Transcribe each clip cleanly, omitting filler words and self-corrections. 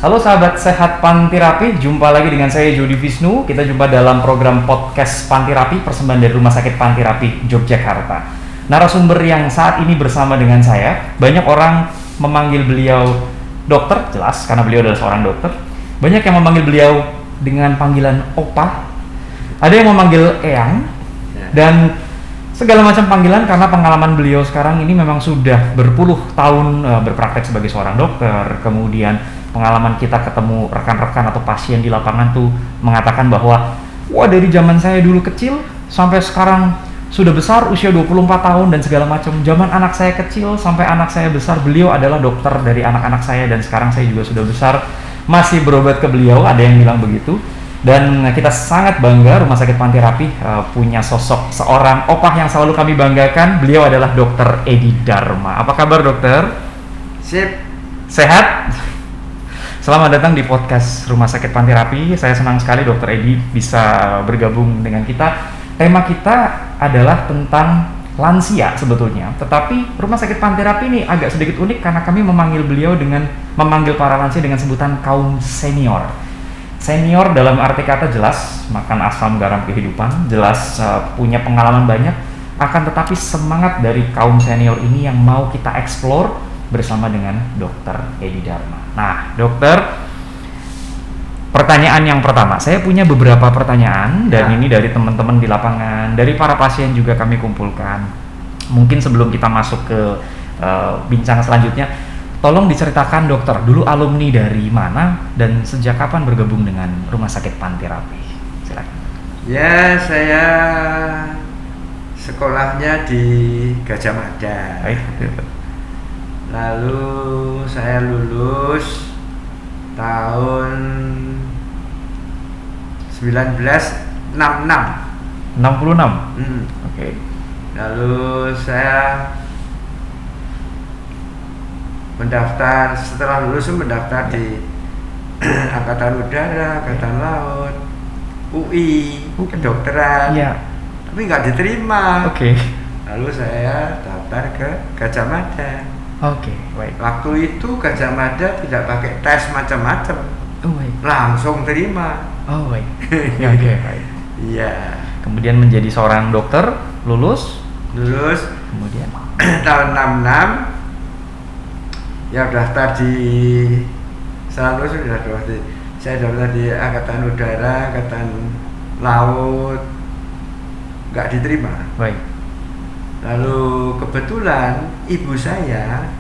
Halo sahabat sehat Pantirapi, jumpa lagi dengan saya Jody Visnu. Kita jumpa dalam program podcast Pantirapi, persembahan dari Rumah Sakit Pantirapi Yogyakarta. Narasumber yang saat ini bersama dengan saya, banyak orang memanggil beliau dokter, jelas karena beliau adalah seorang dokter. Banyak yang memanggil beliau dengan panggilan Opa, ada yang memanggil Eyang, dan segala macam panggilan karena pengalaman beliau sekarang ini memang sudah berpuluh tahun berpraktek sebagai seorang dokter. Kemudian pengalaman kita ketemu rekan-rekan atau pasien di lapangan tuh mengatakan bahwa wah, dari zaman saya dulu kecil sampai sekarang sudah besar usia 24 tahun dan segala macam. Zaman anak saya kecil sampai anak saya besar, beliau adalah dokter dari anak-anak saya, dan sekarang saya juga sudah besar masih berobat ke beliau, ada yang bilang begitu. Dan kita sangat bangga Rumah Sakit Pantirapi punya sosok seorang opah yang selalu kami banggakan. Beliau adalah Dr. Edi Dharma. Apa kabar dokter? Sip. Sehat? Selamat datang di podcast Rumah Sakit Pantirapi. Saya senang sekali Dr. Edi bisa bergabung dengan kita. Tema kita adalah tentang lansia sebetulnya, tetapi Rumah Sakit Pantirapi ini agak sedikit unik karena kami memanggil para lansia dengan sebutan kaum senior. Senior dalam arti kata jelas makan asam garam kehidupan, jelas punya pengalaman banyak, akan tetapi semangat dari kaum senior ini yang mau kita explore bersama dengan Dr. Edi Dharma. Nah, dokter, pertanyaan yang pertama, saya punya beberapa pertanyaan dan ini dari teman-teman di lapangan, dari para pasien juga kami kumpulkan. Mungkin sebelum kita masuk ke bincang selanjutnya, tolong diceritakan dokter, dulu alumni dari mana dan sejak kapan bergabung dengan Rumah Sakit Pantirapi? Silakan. Ya, saya sekolahnya di Gajah Mada. Baik. Lalu saya lulus tahun 1966. 66? Oke. Lalu saya mendaftar, setelah lulus mendaftar di Angkatan Udara, Angkatan Laut, UI, kedokteran, tapi nggak diterima. Lalu saya daftar ke Gajah Mada. Baik. Waktu itu Gajah Mada tidak pakai tes macam-macam, langsung terima. Baik. Baik. Iya. Kemudian menjadi seorang dokter, lulus, kemudian tahun 66 ya daftar di, saya daftar di Angkatan Udara, Angkatan Laut, nggak diterima. Baik. Lalu kebetulan ibu saya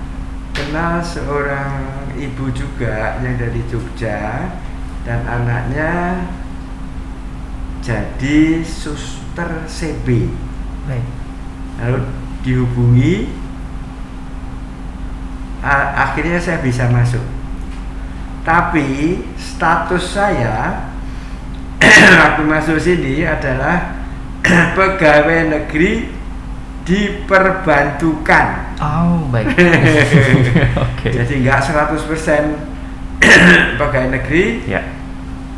kenal seorang ibu juga yang dari Jogja, dan anaknya jadi suster CB. Baik. Lalu dihubungi, akhirnya saya bisa masuk. Tapi status saya waktu masuk sini adalah pegawai negeri diperbantukan. Baik. Jadi nggak 100% pegawai negeri,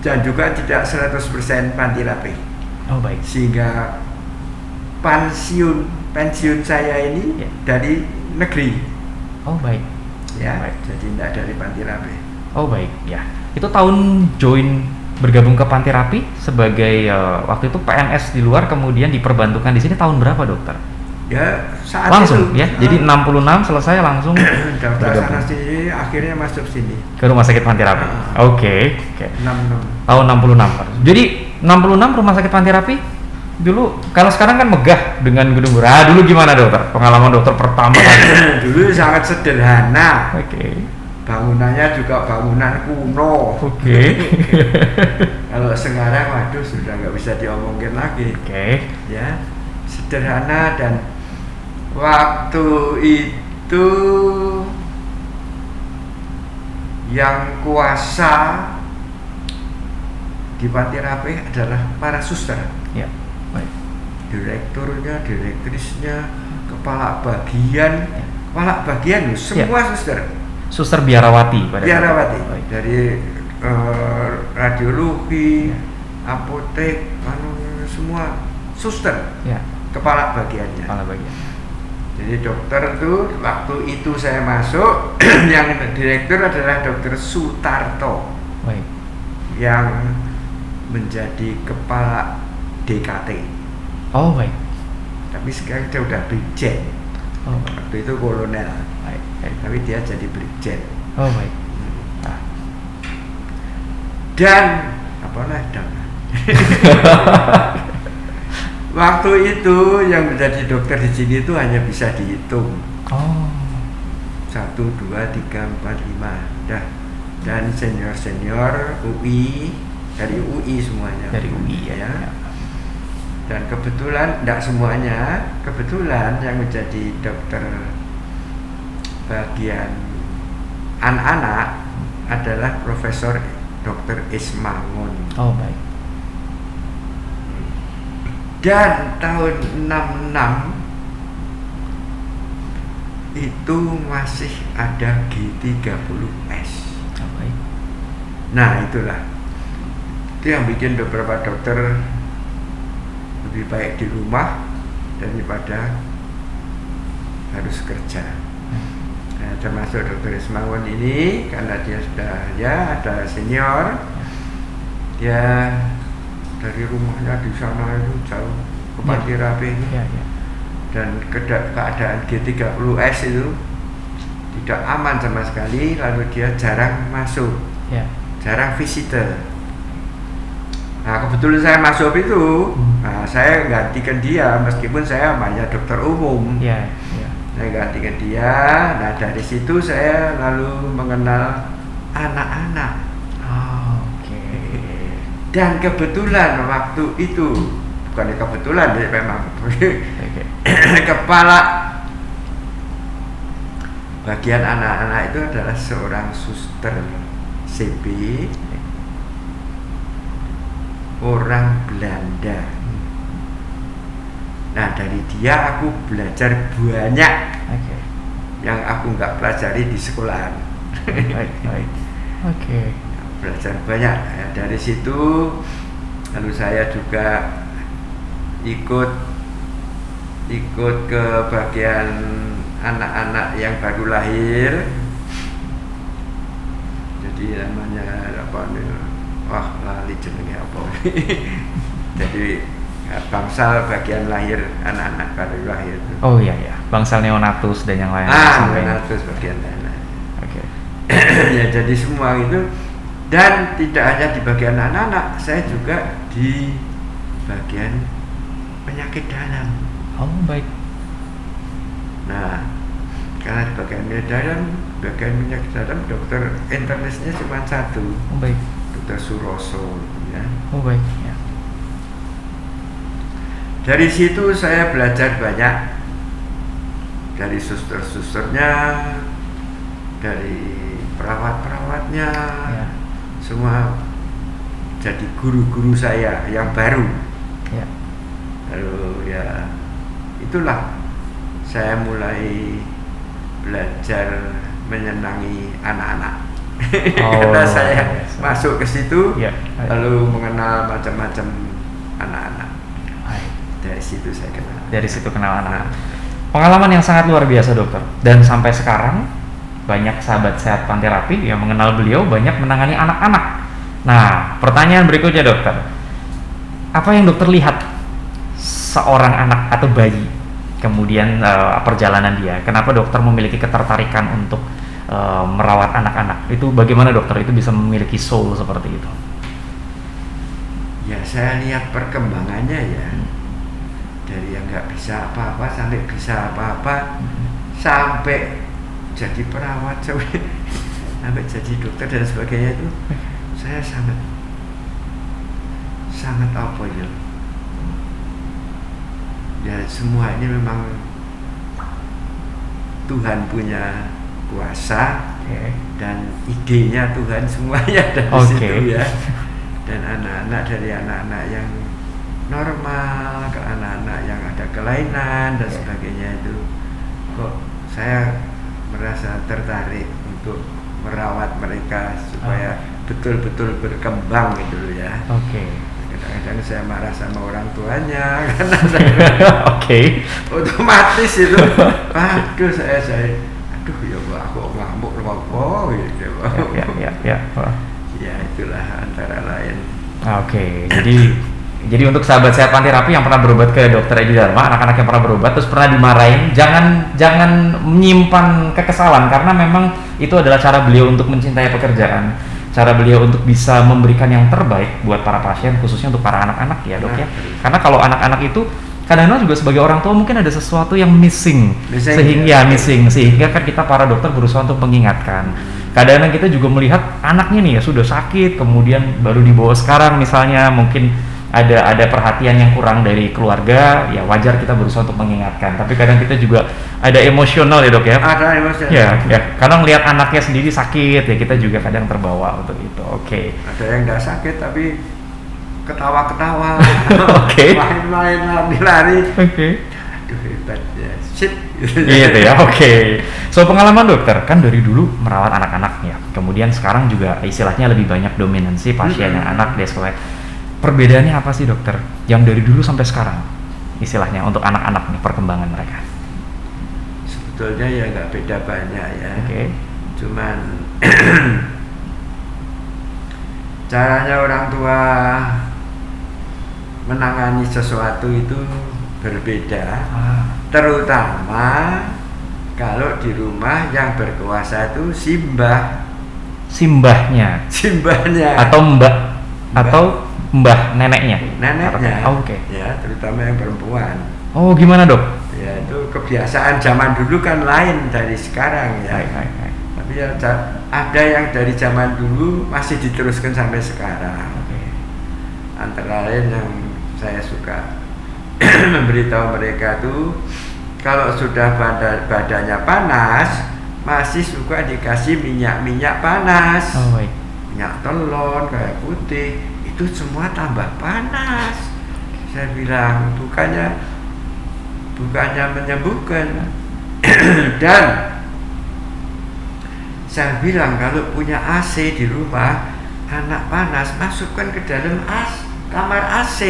dan juga tidak 100% Pantirapi. Baik. Sehingga pensiun saya ini dari negeri. Baik. Baik. Jadi tidak dari Pantirapi. Baik. Itu tahun join bergabung ke Pantirapi sebagai waktu itu PNS di luar, kemudian diperbantukan di sini tahun berapa dokter? Saat langsung itu, jadi 66 selesai langsung daftar sana sini, akhirnya masuk sini ke Rumah Sakit Pantirapi. Oke. 66. Tahun 66. Jadi 66 Rumah Sakit Pantirapi dulu, kalau sekarang kan megah dengan gedung dulu gimana dokter? Pengalaman dokter pertama kali. Dulu sangat sederhana. Oke. Bangunannya juga bangunan kuno. Kalau sekarang waduh sudah nggak bisa diomongin lagi. Ya, sederhana, dan waktu itu yang kuasa di Pantirapi adalah para suster. Baik. Direkturnya, direktrisnya, kepala bagian, semua suster. Suster biarawati dari radiologi, apotek, semua suster, kepala bagiannya. Jadi dokter tuh waktu itu saya masuk yang direktur adalah Dokter Sutarto. Baik. Yang menjadi kepala DKT. Oh baik. Tapi sekarang dia udah brigjen. Oh baik. Waktu itu kolonel. Baik. Baik. Tapi dia jadi brigjen. Oh baik. Nah. Dan apa dan waktu itu yang menjadi dokter di sini itu hanya bisa dihitung. Oh. 1, 2, 3, 4, 5. Dah. Dan senior UI dari UI semuanya. Dari UI ya. Dan kebetulan tidak semuanya, kebetulan yang menjadi dokter bagian anak-anak adalah Profesor Dr. Ismangun. Oh baik. Dan tahun 66 itu masih ada G30S. Oh, baik. Nah itulah itu yang bikin beberapa dokter lebih baik di rumah daripada harus kerja. Nah, termasuk Dr. Ismangun ini karena dia sudah ya ada senior, dia dari rumahnya di sana itu jauh ke Pantirapi itu. Ya, ya. Dan keadaan G30S itu tidak aman sama sekali, lalu dia jarang masuk, jarang visitor. Nah kebetulan saya masuk itu, nah, saya gantikan dia meskipun saya hanya dokter umum. Saya gantikan dia. Nah dari situ saya lalu mengenal anak-anak. Dan kebetulan waktu itu, bukan kebetulan ya memang kepala bagian anak-anak itu adalah seorang suster CB, orang Belanda. Nah dari dia aku belajar banyak yang aku nggak pelajari di sekolahan. Belajar banyak ya, dari situ. Lalu saya juga ikut ke bagian anak-anak yang baru lahir. Jadi namanya apa nih? Wah lali jenenge apa? Jadi bangsal bagian lahir anak-anak baru lahir. Oh iya ya, bangsal neonatus dan yang lain. Neonatus bagian lain. Ya jadi semua itu. Dan tidak hanya di bagian anak-anak, saya juga di bagian penyakit dalam. Oh baik. Nah, karena di bagian penyakit dalam dokter internisnya cuma satu. Oh baik. Dokter Suroso, ya. Oh baik. Ya. Dari situ saya belajar banyak dari suster-susternya, dari perawat-perawatnya. Ya. Semua jadi guru-guru saya yang baru. Ya. Lalu ya itulah saya mulai belajar menyenangi anak-anak. Karena saya masuk ke situ, lalu mengenal macam-macam anak-anak. Dari situ saya kenal. Dari situ kenal anak. Pengalaman yang sangat luar biasa dokter. Dan sampai sekarang banyak sahabat sehat Pantirapi yang mengenal beliau banyak menangani anak-anak. Nah, pertanyaan berikutnya dokter, apa yang dokter lihat seorang anak atau bayi, kemudian perjalanan dia, kenapa dokter memiliki ketertarikan untuk merawat anak-anak? Itu bagaimana dokter itu bisa memiliki soul seperti itu? Ya saya lihat perkembangannya ya, dari yang nggak bisa apa-apa sampai bisa apa-apa, sampai jadi perawat, sampai jadi dokter dan sebagainya. Itu saya sangat apa ya semua ini memang Tuhan punya kuasa, dan idenya Tuhan semuanya dari situ ya. Dan anak-anak, dari anak-anak yang normal ke anak-anak yang ada kelainan dan sebagainya, itu kok saya merasa tertarik untuk merawat mereka supaya betul-betul berkembang gitu loh ya. kadang-kadang saya marah sama orang tuanya Oke. otomatis itu aduh saya aduh ya aku ngamuk apa gitu Ya. Ya itulah antara lain. Oke. Jadi untuk sahabat sehat Panterapi yang pernah berobat ke Dokter Edi Dharma, anak-anak yang pernah berobat terus pernah dimarahin, jangan menyimpan kekesalan, karena memang itu adalah cara beliau untuk mencintai pekerjaan, cara beliau untuk bisa memberikan yang terbaik buat para pasien, khususnya untuk para anak-anak ya dok ya. Karena kalau anak-anak itu kadang-kadang juga sebagai orang tua mungkin ada sesuatu yang missing sehingga kan kita para dokter berusaha untuk mengingatkan. Kadang-kadang kita juga melihat anaknya nih ya sudah sakit, kemudian baru dibawa sekarang misalnya, mungkin ada perhatian yang kurang dari keluarga, ya wajar kita berusaha untuk mengingatkan. Tapi kadang kita juga ada emosional ya dok ya. Ada emosional. Ya. Kadang lihat anaknya sendiri sakit ya kita juga kadang terbawa untuk itu. Oke. Ada yang nggak sakit tapi ketawa-ketawa. Oke. Main-main lari-lari. Oke. Aduh hebat ya. Shit. Gitu ya. Oke. So pengalaman dokter kan dari dulu merawat anak-anaknya. Kemudian sekarang juga istilahnya lebih banyak dominansi pasien yang anak di sekolah. Perbedaannya apa sih dokter? Yang dari dulu sampai sekarang istilahnya untuk anak-anak nih perkembangan mereka. Sebetulnya ya nggak beda banyak ya. Oke. Cuman caranya orang tua menangani sesuatu itu berbeda. Terutama kalau di rumah yang berkuasa itu simbahnya atau mbak atau mbah neneknya. Oke. Ya, terutama yang perempuan. Oh, gimana dok? Ya itu kebiasaan zaman dulu kan lain dari sekarang ya. Tapi ya ada yang dari zaman dulu masih diteruskan sampai sekarang. Antara lain yang saya suka memberitahu mereka tuh kalau sudah badannya panas masih suka dikasih minyak panas. Minyak telon kayak putih itu semua tambah panas. Saya bilang bukannya menyembuhkan. Dan saya bilang kalau punya AC di rumah, anak panas masukkan ke dalam kamar AC.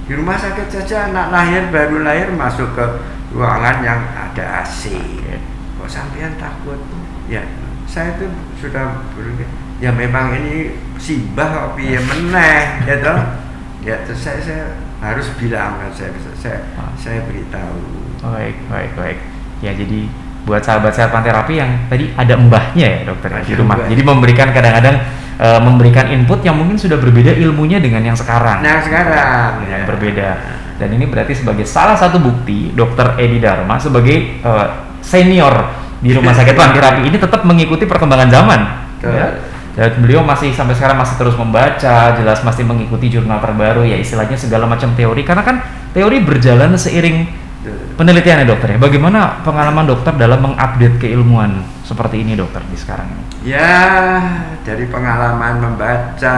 Di rumah sakit saja anak baru lahir masuk ke ruangan yang ada AC. Kok sampean takut? Ya saya itu sudah berpikir ya memang ini simbah tapi meneh ya toh. Ya terus saya harus bilang kan saya beritahu. Baik. Ya jadi buat sahabat sehat Panterapi yang tadi ada mbahnya ya dokter di rumah. Mbah. Jadi memberikan kadang-kadang memberikan input yang mungkin sudah berbeda ilmunya dengan yang sekarang. Yang berbeda. Dan ini berarti sebagai salah satu bukti Dokter Edi Dharma sebagai senior di rumah sakit Panterapi ini tetap mengikuti perkembangan zaman. Ya. Dan beliau masih sampai sekarang masih terus membaca, jelas masih mengikuti jurnal terbaru ya istilahnya segala macam teori, karena kan teori berjalan seiring penelitian ya dokter ya. Bagaimana pengalaman dokter dalam mengupdate keilmuan seperti ini dokter di sekarang ini? Ya dari pengalaman membaca,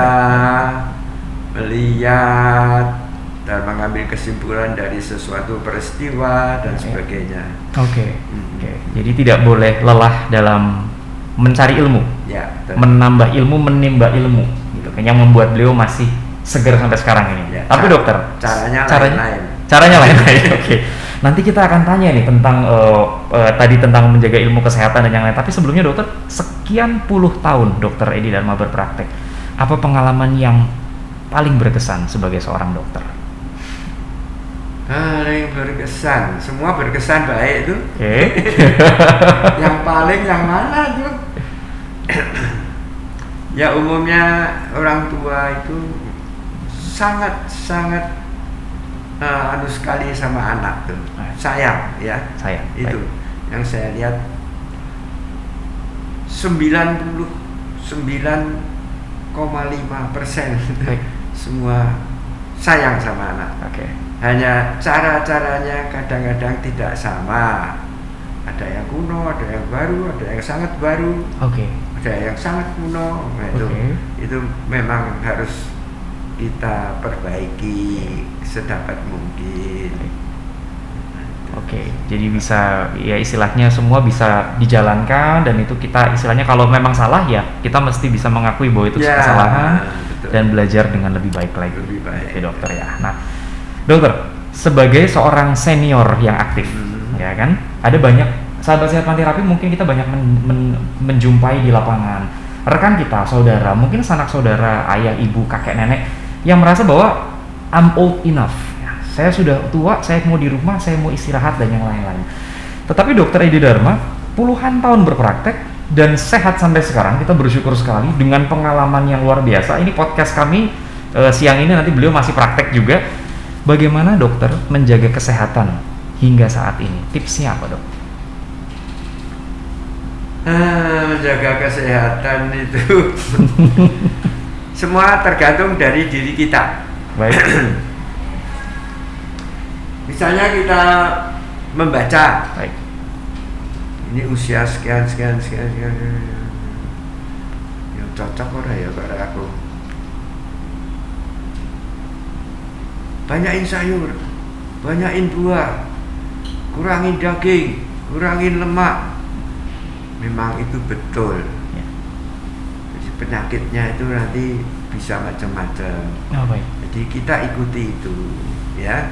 melihat dan mengambil kesimpulan dari sesuatu peristiwa dan sebagainya. Oke. Jadi tidak boleh lelah dalam mencari ilmu, menambah ilmu, menimba ilmu, gitu kan yang membuat beliau masih segar sampai sekarang ini. Tapi dokter, caranya lain. Oke. Nanti kita akan tanya nih tentang tadi tentang menjaga ilmu kesehatan dan yang lain. Tapi sebelumnya dokter, sekian puluh tahun Dokter Edi Dharma berpraktek. Apa pengalaman yang paling berkesan sebagai seorang dokter? Paling berkesan, semua berkesan baik itu. Yang paling yang mana tuh? Ya umumnya orang tua itu sangat sekali sama anak tuh, sayang itu baik. Yang saya lihat 99,5% semua sayang sama anak. Hanya cara-caranya kadang-kadang tidak sama. Ada yang kuno, ada yang baru, ada yang sangat baru, ada yang sangat kuno. Nah, itu memang harus kita perbaiki sedapat mungkin. Jadi bisa ya istilahnya semua bisa dijalankan, dan itu kita istilahnya kalau memang salah ya kita mesti bisa mengakui bahwa itu kesalahan. dan belajar dengan lebih baik lagi. Lebih baik. Oke, dokter ya. Nah, dokter, sebagai seorang senior yang aktif, ya kan, ada banyak sahabat sehat Panterapi mungkin kita banyak menjumpai di lapangan rekan kita, saudara, mungkin sanak saudara, ayah, ibu, kakek, nenek yang merasa bahwa I'm old enough, ya, saya sudah tua, saya mau di rumah, saya mau istirahat dan yang lain-lain. Tetapi dokter Edi Dharma puluhan tahun berpraktek dan sehat sampai sekarang. Kita bersyukur sekali dengan pengalaman yang luar biasa. Ini podcast kami siang ini, nanti beliau masih praktek juga. Bagaimana dokter menjaga kesehatan hingga saat ini? Tipsnya apa, dok? Menjaga kesehatan itu semua tergantung dari diri kita. Baik. Misalnya kita membaca. Baik. Ini usia sekian yang cocok orang ya pada aku. Banyakin sayur, banyakin buah, kurangin daging, kurangin lemak. Memang itu betul. Ya. Jadi penyakitnya itu nanti bisa macam-macam. Oh, baik. Jadi kita ikuti itu, ya.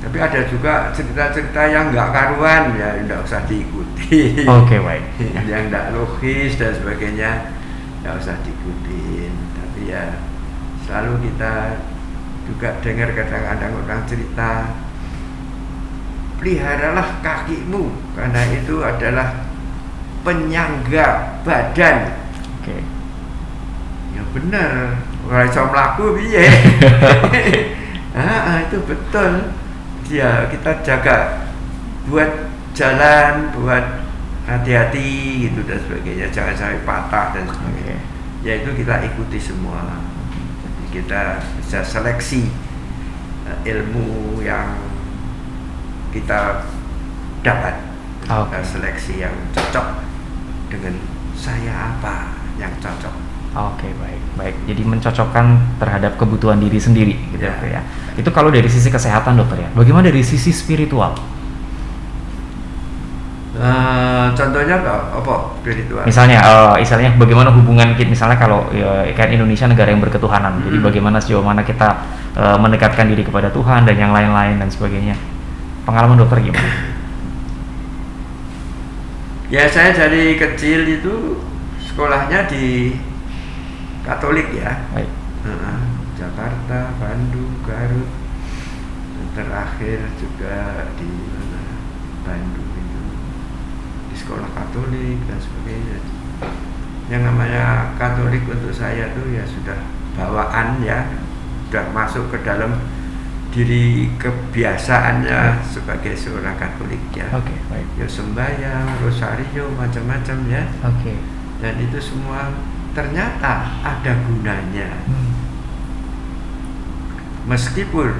Tapi ada juga cerita-cerita yang nggak karuan, ya nggak usah diikuti. Oke, baik. Yang nggak logis dan sebagainya nggak usah diikutin. Tapi ya selalu kita juga dengar kadang-kadang orang cerita, peliharalah kakimu karena itu adalah penyangga badan. Oke. Ya benar. Kalau iso mlaku piye? Itu betul. Ya kita jaga buat jalan, buat hati-hati gitu dan sebagainya, jangan sampai patah dan sebagainya. Ya itu kita ikuti semua. Jadi kita bisa seleksi ilmu yang kita dapat. Kita seleksi yang cocok dengan saya, apa yang cocok. Oke, baik. Jadi mencocokkan terhadap kebutuhan diri sendiri gitu ya. Itu kalau dari sisi kesehatan, dokter ya. Bagaimana dari sisi spiritual? Contohnya apa spiritual? Misalnya bagaimana hubungan kita, misalnya kalau kan Indonesia negara yang berketuhanan. Jadi bagaimana sejauh mana kita mendekatkan diri kepada Tuhan dan yang lain-lain dan sebagainya. Pengalaman dokter gimana? Ya saya dari kecil itu sekolahnya di Katolik ya. Baik. Jakarta, Bandung, Garut, dan terakhir juga di Bandung itu di sekolah Katolik dan sebagainya. Yang namanya Katolik untuk saya tuh ya sudah bawaan ya, sudah masuk ke dalam diri kebiasaannya sebagai seorang Katolik ya. Oke, baik. Ya sembahyang, rosario, macam-macam ya. Oke. Dan itu semua ternyata ada gunanya. Meskipun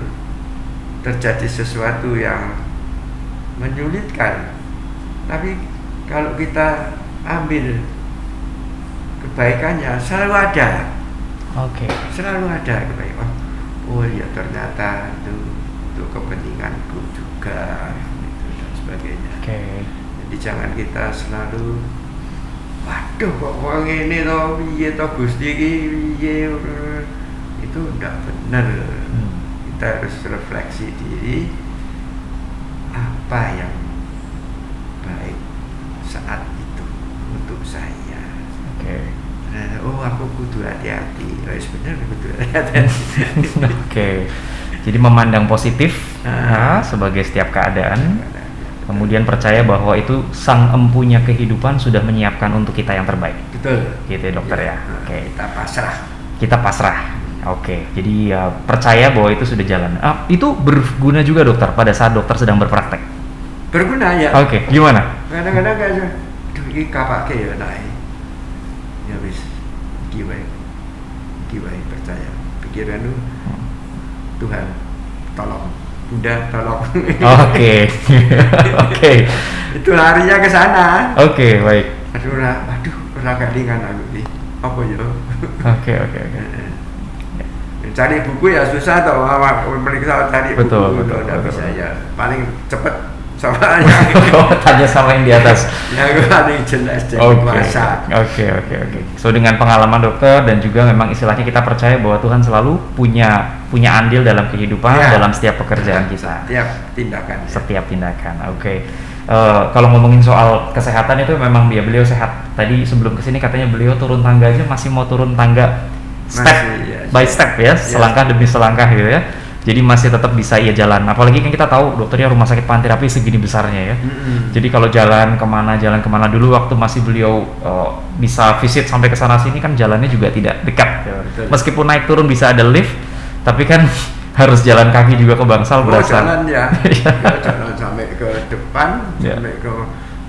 terjadi sesuatu yang menyulitkan, tapi kalau kita ambil kebaikannya selalu ada. Oke. Selalu ada kebaikan. Oh ya ternyata itu untuk kepentinganku juga, gitu, dan sebagainya. Oke. Jadi jangan kita selalu, waduh kok orang ini toh piye toh Gusti iki piye, itu enggak benar. Kita harus refleksi diri apa yang baik saat itu untuk saya. Oke. Oh aku kudu hati-hati. Oh sebenarnya kudu hati-hati. Oke. Jadi memandang positif sebagai setiap keadaan. Kemudian percaya bahwa itu sang empunya kehidupan sudah menyiapkan untuk kita yang terbaik. Betul. Gitu ya dokter ya. Oke. Kita pasrah. Oke. Jadi ya percaya bahwa itu sudah jalan. Itu berguna juga dokter pada saat dokter sedang berpraktek. Berguna ya. Oke. Gimana? Kadang-kadang kayak, duh ini kapake ya naik. Ya wis, iki wae percaya. Pikiran lu Tuhan tolong. Bunda tolong. Oke. Oke. Itu larinya ke sana. Oke, baik. Aduh, ora kelingan aku iki. Apa ya? Oke. Cari buku ya susah toh, periksa cari betul, buku udah bisa ya. Paling cepet soalnya tanya sama yang di atas. yang paling jelas jadi kuasa. Oke. So dengan pengalaman dokter dan juga memang istilahnya kita percaya bahwa Tuhan selalu punya andil dalam kehidupan, dalam setiap pekerjaan kita. Setiap tindakan. Oke. Kalau ngomongin soal kesehatan itu memang beliau sehat. Tadi sebelum kesini katanya beliau turun tangga aja masih mau turun tangga by step ya, selangkah demi selangkah gitu ya. Jadi masih tetap bisa jalan. Apalagi kan kita tahu dokternya rumah sakit Pantirapi segini besarnya ya. Jadi kalau jalan kemana dulu waktu masih beliau bisa visit sampai ke sana sini kan jalannya juga tidak dekat. Meskipun naik turun bisa ada lift, tapi kan harus jalan kaki juga ke Bangsal berasa. Jalan ya. Jalan sampai ke depan, sampai ke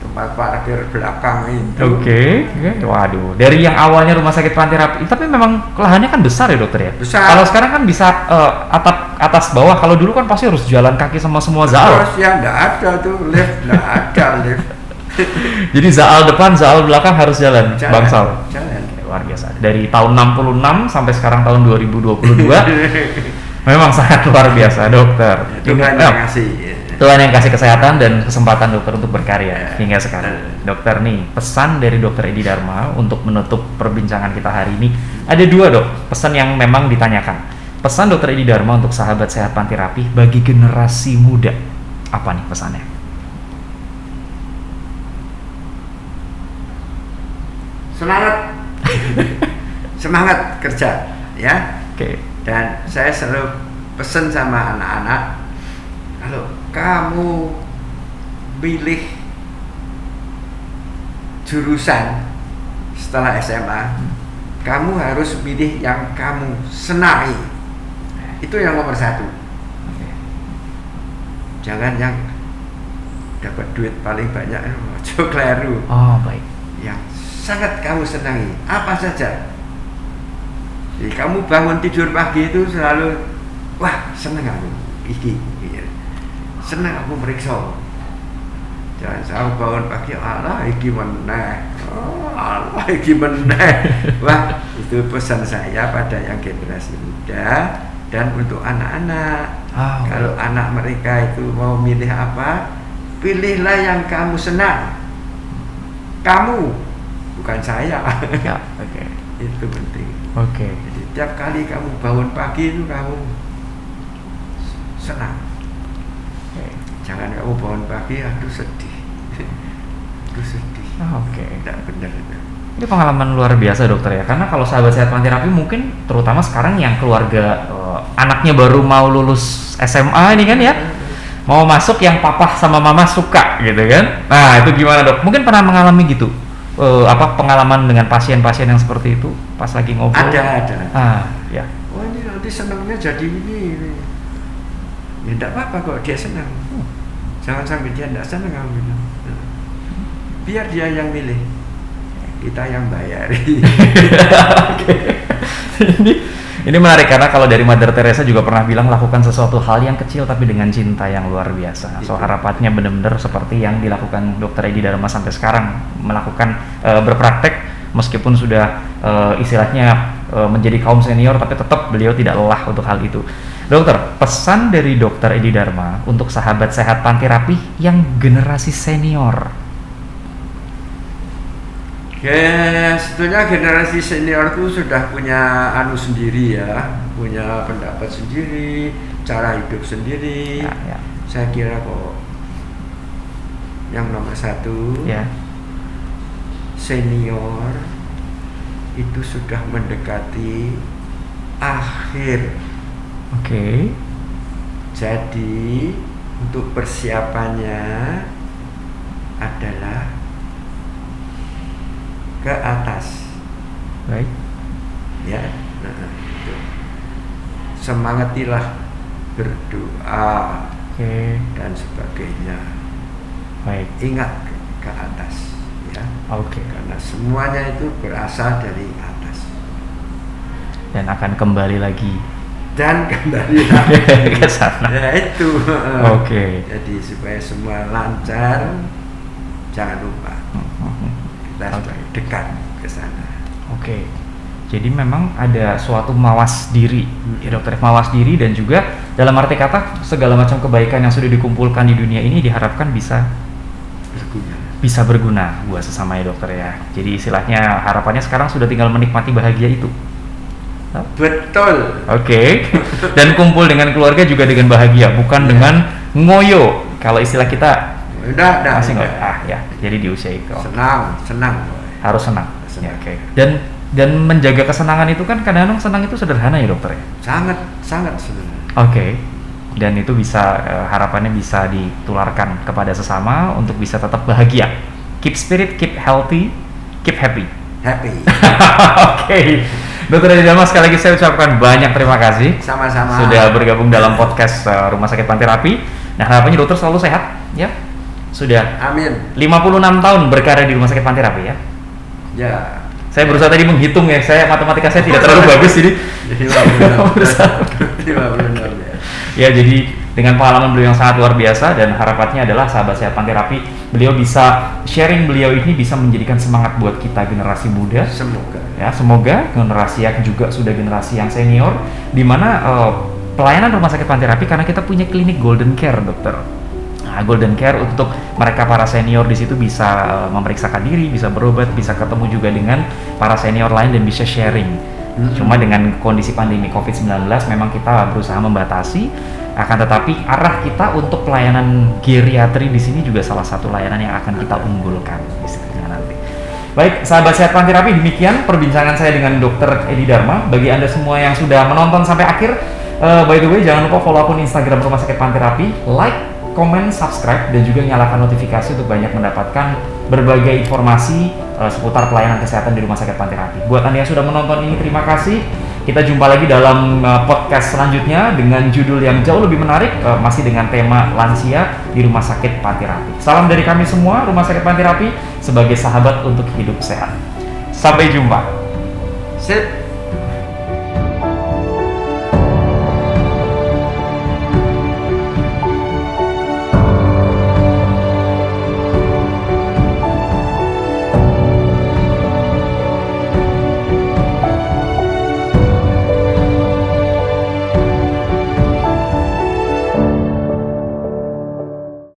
tempat parkir belakang itu. Oke. Waduh, dari yang awalnya rumah sakit Pantirapi, tapi memang lahannya kan besar ya dokter ya. Besar. Kalau sekarang kan bisa atap atas bawah. Kalau dulu kan pasti harus jalan kaki sama semua zaal. Terus ya enggak ada tuh lift, enggak ada lift. Jadi zaal depan, zaal belakang harus jalan. Bangsal. Jalan. Luar biasa. Dari tahun 66 sampai sekarang tahun 2022. Memang sangat luar biasa dokter. Tuhan yang kasih kesehatan dan kesempatan dokter untuk berkarya hingga sekarang. Dokter nih, pesan dari Dokter Edi Dharma untuk menutup perbincangan kita hari ini. Ada 2 dok, pesan yang memang ditanyakan. Pesan Dokter Edi Dharma untuk sahabat sehat Pantirapi bagi generasi muda. Apa nih pesannya? Semangat kerja ya. Oke. Dan saya selalu pesan sama anak-anak, kalau kamu pilih jurusan setelah SMA, kamu harus pilih yang kamu senangi. Itu yang nomor 1. Jangan yang dapat duit paling banyak, ojo kleru. Oh, baik. Yang sangat kamu senangi, apa saja. Jadi kamu bangun tidur pagi itu selalu, wah seneng aku, seneng aku meriksa. Jangan selalu bangun pagi, Allah iki meneh, wah itu pesan saya pada yang generasi muda dan untuk anak-anak. Kalau anak mereka itu mau milih apa, pilihlah yang kamu senang. Kamu, bukan saya. Ya, oke. Itu penting. Oke. Jadi tiap kali kamu bangun pagi itu kamu senang. Jangan kamu bangun pagi aduh sedih. Oke. Tidak benar itu. Ini pengalaman luar biasa dokter ya, karena kalau sahabat sehat Pantirapi mungkin terutama sekarang yang keluarga anaknya baru mau lulus SMA ini kan ya, mau masuk yang papa sama mama suka gitu kan. Nah itu gimana dok? Mungkin pernah mengalami gitu? Pengalaman dengan pasien-pasien yang seperti itu pas lagi ngobrol? Ada. Ya. Oh ini nanti senangnya jadi ini. Ya tidak apa-apa kok dia senang. Jangan sampai dia tidak senang kamu bilang. Biar dia yang milih, kita yang bayar. Ini menarik karena kalau dari Mother Teresa juga pernah bilang lakukan sesuatu hal yang kecil tapi dengan cinta yang luar biasa. So harapannya benar-benar seperti yang dilakukan Dokter Edi Dharma sampai sekarang, melakukan berpraktek meskipun sudah istilahnya menjadi kaum senior, tapi tetap beliau tidak lelah untuk hal itu. Dokter, pesan dari Dokter Edi Dharma untuk sahabat sehat Pantirapi yang generasi senior. Ya, sebetulnya generasi senior itu sudah punya sendiri ya, punya pendapat sendiri, cara hidup sendiri. Ya. Saya kira kok yang nomor 1 senior itu sudah mendekati akhir. Oke. Jadi untuk persiapannya adalah ke atas. Baik. Ya. Itu. Semangatilah berdoa. Oke. Dan sebagainya. Baik. Ingat ke atas. Ya. Oke. Karena semuanya itu berasal dari atas. Dan akan kembali lagi. Ke sana. Ya itu. Oke. Jadi supaya semua lancar, jangan lupa kita dekat ke sana. Oke. Jadi memang ada suatu mawas diri, ya dokter, mawas diri, dan juga dalam arti kata segala macam kebaikan yang sudah dikumpulkan di dunia ini diharapkan bisa berguna buat sesama ya dokter ya. Jadi istilahnya harapannya sekarang sudah tinggal menikmati bahagia itu. Betul. Oke. Dan kumpul dengan keluarga juga dengan bahagia, bukan dengan ngoyo. Kalau istilah kita udah masih nggak ya. Jadi di usia itu senang. Harus senang. Ya, oke. Dan menjaga kesenangan itu kan kadang-kadang senang itu sederhana ya dokter ya. Sangat sederhana. Oke. Dan itu bisa harapannya bisa ditularkan kepada sesama untuk bisa tetap bahagia. Keep spirit, keep healthy, keep happy. Oke. Dokter Edi Dharma, sekali lagi saya ucapkan banyak terima kasih. Sama-sama. Sudah bergabung dalam podcast Rumah Sakit Panterapi. Nah, harapannya dokter selalu sehat, ya. Sudah. Amin. 56 tahun berkarya di Rumah Sakit Panterapi ya. Ya. Saya berusaha tadi menghitung ya. Matematika saya tidak terlalu bagus ini. 56 ya, jadi dengan pengalaman beliau yang sangat luar biasa, dan harapannya adalah sahabat sehat Panterapi, beliau bisa sharing, beliau ini bisa menjadikan semangat buat kita generasi muda. Semoga generasi yang juga sudah generasi yang senior, di mana pelayanan Rumah Sakit Panterapi, karena kita punya klinik Golden Care dokter. Nah, Golden Care untuk mereka para senior di situ bisa memeriksakan diri, bisa berobat, bisa ketemu juga dengan para senior lain dan bisa sharing. Cuma dengan kondisi pandemi COVID-19 memang kita berusaha membatasi, akan tetapi arah kita untuk pelayanan geriatri di sini juga salah satu layanan yang akan kita unggulkan istilahnya nanti. Baik, sahabat sehat Panterapi, demikian perbincangan saya dengan Dr. Edi Dharma. Bagi Anda semua yang sudah menonton sampai akhir, by the way, jangan lupa follow akun Instagram Rumah Sakit Panterapi, like, komen, subscribe, dan juga nyalakan notifikasi untuk banyak mendapatkan berbagai informasi seputar pelayanan kesehatan di Rumah Sakit Panterapi. Buat Anda yang sudah menonton ini, terima kasih. Kita jumpa lagi dalam podcast selanjutnya dengan judul yang jauh lebih menarik, masih dengan tema lansia di Rumah Sakit Panterapi. Salam dari kami semua, Rumah Sakit Panterapi, sebagai sahabat untuk hidup sehat. Sampai jumpa. Sip.